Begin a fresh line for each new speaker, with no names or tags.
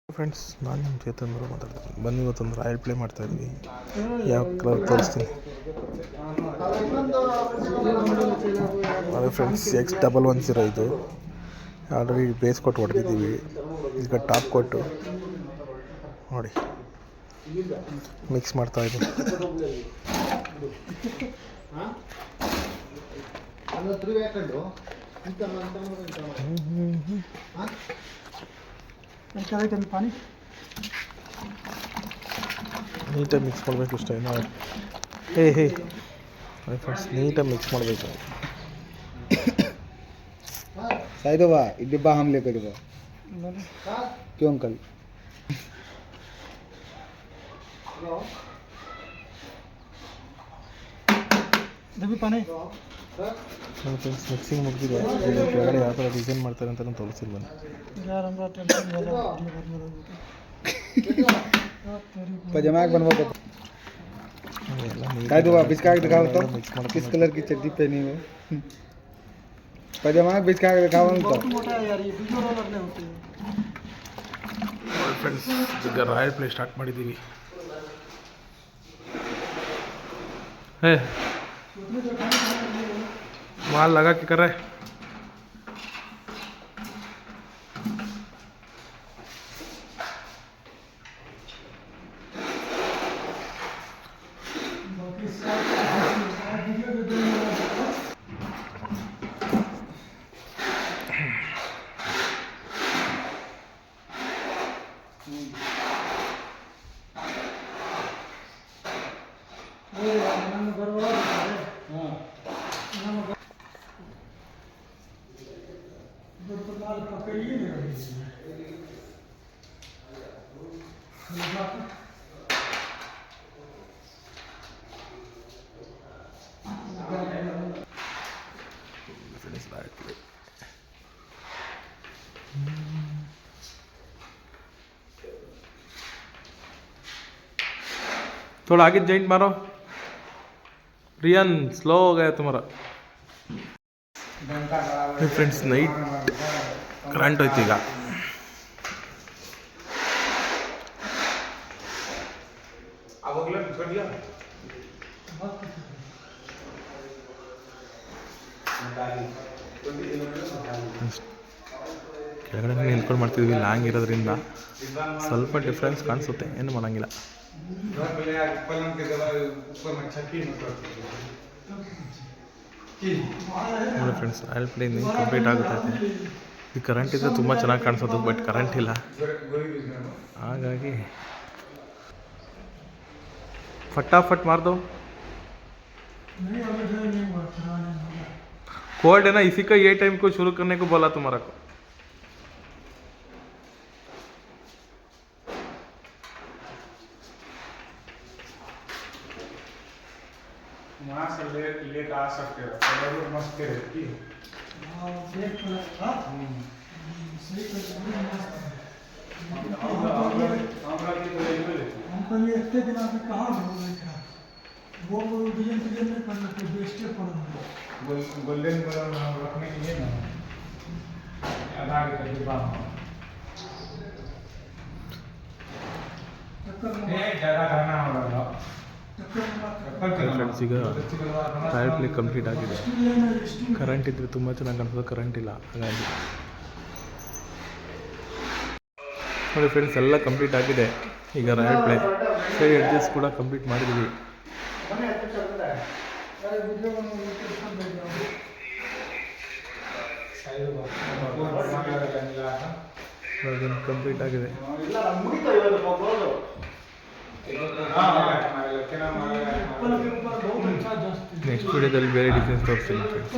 Friends, ನಾನು ನಿಮ್ಮ ಚೇತನ್ ಮಾತಾಡ್ತೀನಿ. ಬನ್ನಿ, ಇವತ್ತೊಂದು ರಾಯಲ್ ಪ್ಲೇ ಮಾಡ್ತಾಯಿದ್ವಿ. ಯಾವ ಕಲರ್ ತೋರಿಸ್ತೀನಿ. ಅದೇ ಫ್ರೆಂಡ್ಸ್, X110 ಇದು. ಆಲ್ರೆಡಿ ಬೇಸ್ ಕೊಟ್ಟು ಹೊಡೆದಿದ್ದೀವಿ. ಈಗ ಟಾಪ್ ಕೊಟ್ಟು ನೋಡಿ ಮಿಕ್ಸ್ ಮಾಡ್ತಾಯಿದ್ದೀನಿ. ನೀಟಾಗಿ ಮಿಕ್ಸ್ ಮಾಡಬೇಕು ಇಷ್ಟ. ಹೇ ಫ್ರೆಂಡ್ಸ್, ನೀಟಾಗಿ ಮಿಕ್ಸ್ ಮಾಡಬೇಕು.
साइडो बा डिब्बा हम लेकर बा क्यों अंकल
ದಬ್ಬಿ ಪಾನಿ
ಫ್ರೆಂಡ್ಸ್, ಮಿಕ್ಸಿಂಗ್ ಮುಗಿದಿದೆ. ಕೆಳಗಡೆ ಯಾವ ಥರ ಡಿಸೈನ್ ಮಾಡ್ತಾರೆ ಅಂತ ನಾನು ತೋರಿಸ್ತೀನಿ ಬನ್ನಿ.
पजामा बनवा साइडो बा बिस्का के दिखाओ तो किस कलर की चड्डी पहनी हो. पजामा बिस्का के दिखाओ तो
ಫ್ರೆಂಡ್ಸ್, ಈಗ ರಾಯಲ್ ಪ್ಲೇ ಸ್ಟಾರ್ಟ್ ಮಾಡಿದ್ದೀವಿ. माल लगा के कर रहा है. थोड़ा आगे जॉइंट मारो. रियन, स्लो हो गया तुम्हारा. फ्रेंड्स, ನೈಟ್ ಕರೆಂಟ್ ಹೋಯ್ತು. ಈಗ ಕೆಳಗಡೆ ನಿಂತ್ಕೊಂಡು ಮಾಡ್ತಿದ್ವಿ. ಲಾಂಗ್ ಇರೋದ್ರಿಂದ ಸ್ವಲ್ಪ ಡಿಫ್ರೆನ್ಸ್ ಕಾಣಿಸುತ್ತೆ, ಏನು ಮಾಡೋಂಗಿಲ್ಲ. ನೋಡಿ ಫ್ರೆಂಡ್ಸ್, ರಾಯಲ್ ಪ್ಲೇ ಕಂಪ್ಲೀಟ್ ಆಗುತ್ತೆ. ಈ ಕರೆಂಟ್ ಇದ್ದರೆ ತುಂಬ ಚೆನ್ನಾಗಿ ಕಾಣಿಸೋದು, ಬಟ್ ಕರೆಂಟ್ ಇಲ್ಲ. ಹಾಗಾಗಿ फटाफट मार दो. कोल्ड है ना, इसी का ये टाइम को शुरू करने को बोला तुम्हारा को.
वहाँ से ले आ सकते हो. कलर मस्त रहती है.
हमको ये इतने दिन आपने कहाँ वो डिजाइन नहीं करना, तो बेस्टे पड़ा
गोल्डन कलर रखने के लिए ना आधा के डिब्बा ज़्यादा करना होगा.
ಫ್ರೆಂಡ್ಸ್, ಈಗ ರಾಯಲ್ ಪ್ಲೇ ಕಂಪ್ಲೀಟ್ ಆಗಿದೆ. ಕರೆಂಟ್ ಇದ್ದರೆ ತುಂಬ ಚೆನ್ನಾಗಿ ಕಾಣಿಸೋದು, ಕರೆಂಟ್ ಇಲ್ಲ. ಹಾಗಾಗಿ ನೋಡಿ ಫ್ರೆಂಡ್ಸ್, ಎಲ್ಲ ಕಂಪ್ಲೀಟ್ ಆಗಿದೆ. ಈಗ ರಾಯಲ್ ಪ್ಲೇ ಸರಿ ಅಡ್ಜಸ್ಟ್ ಕೂಡ ಕಂಪ್ಲೀಟ್ ಮಾಡಿದ್ದೀವಿ. ಕಂಪ್ಲೀಟ್ ಆಗಿದೆ. ನೆಕ್ಸ್ಟ್ ವಿಡಿಯೋದಲ್ಲಿ ಬೇರೆ ಡಿಸೈನ್ಸ್ ತೋರಿಸ್ತೀನಿ ಫ್ರೆಂಡ್ಸ್.